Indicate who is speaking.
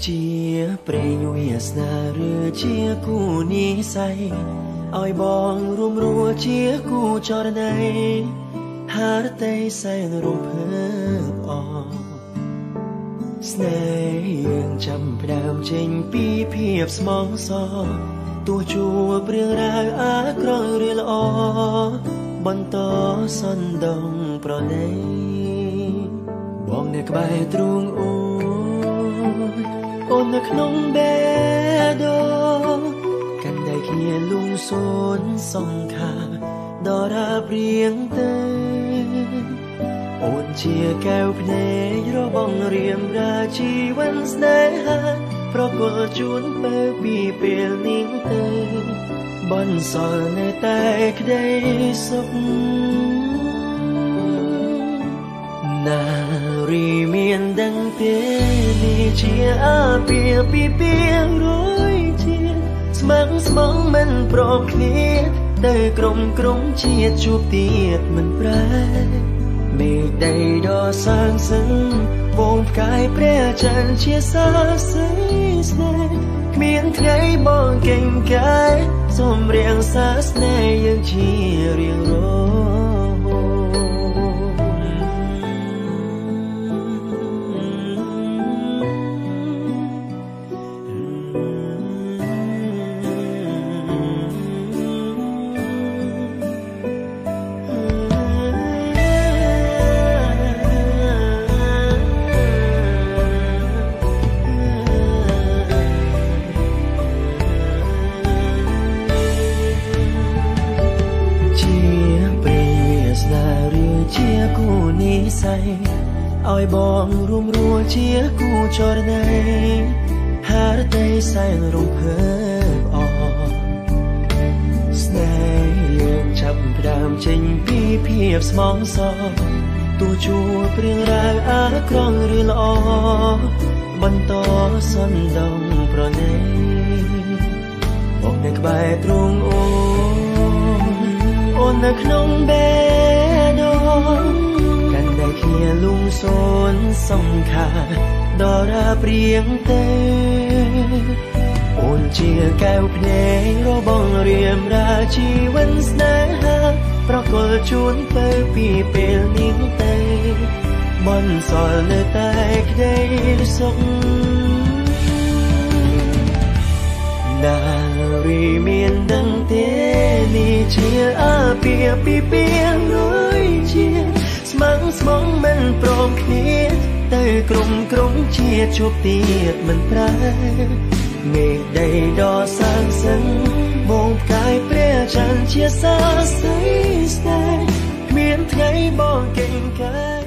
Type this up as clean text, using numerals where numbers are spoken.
Speaker 1: ជាព្រេងវាសនាឬជាគូនិស័យឲ្យបងរួមរួជាគូចរណៃហារតីសែនរំភើបអស្នេហ៍យើងចាំផ្ដើមចេញពីភាពស្មងសរទោះជួបរឿងរ៉ាវអាក្រក់ឬល្អបន្តសន្ទងប្រណីបងនៅក្បែរទ្រូងអូននៅក្នុងបេះដូងកាន់តែគ្នាលងសួនសង្ខាដរាបរៀងទៅអូនជាកែវភ្នែករបស់រៀមរាជីវិតស្នេហាប្រគល់ជូនទៅពីពេលនេះទៅបន្សល់នៅតែក្តីសុខនារីមានដឹងទេនេះជាអាពាហ៍ពិពាហ៍រួយជាតិស្មឹងស្មងមិនព្រមគ្នាទៅក្រុមជាតិជួបទៀតមិនប្រែមេឃដីដ៏សាងសឹងវងផ្កាយព្រះច័ន្ទជាសាស្រីស្នេហ៍គ្មានថ្ងៃបងកេងកាយសូមរៀងសាស្នេហ៍យើងជារៀងរជាគូនិស័យឲ្យបងរួមរួជាគូចរណៃហារតីសែនរំភើបអស្នេហ៍យើងចាប់ផ្ដើមចេញពីភាពស្មងសរទោះជួបរឿងរ៉ាវអាក្រក់ឬល្អបន្តសន្ទងប្រណីបងនៅក្បែរទ្រូងអូននៅក្នុងបេះដូងកាន់តែគ្នាលងសួនសង្ខាដរាបរៀងទៅអូនជាកែវភ្នែករបស់រៀមរាជីវិតស្នេហាប្រគល់ជូនទៅពីពេលនេះទៅបន្សល់នៅតែក្តីសុខនារីមានដឹងទេនេះជាអាពាហ៍ពិពាហ៍រួយជាតិស្មឹងស្មងមិនព្រមគ្នាទៅក្រុមជាតិជួបទៀតមិនប្រែមេឃដីដ៏សាងសឹងវងផ្កាយព្រះច័ន្ទជាសាស្រីស្នេហ៍គ្មានថ្ងៃបងកេងកាយ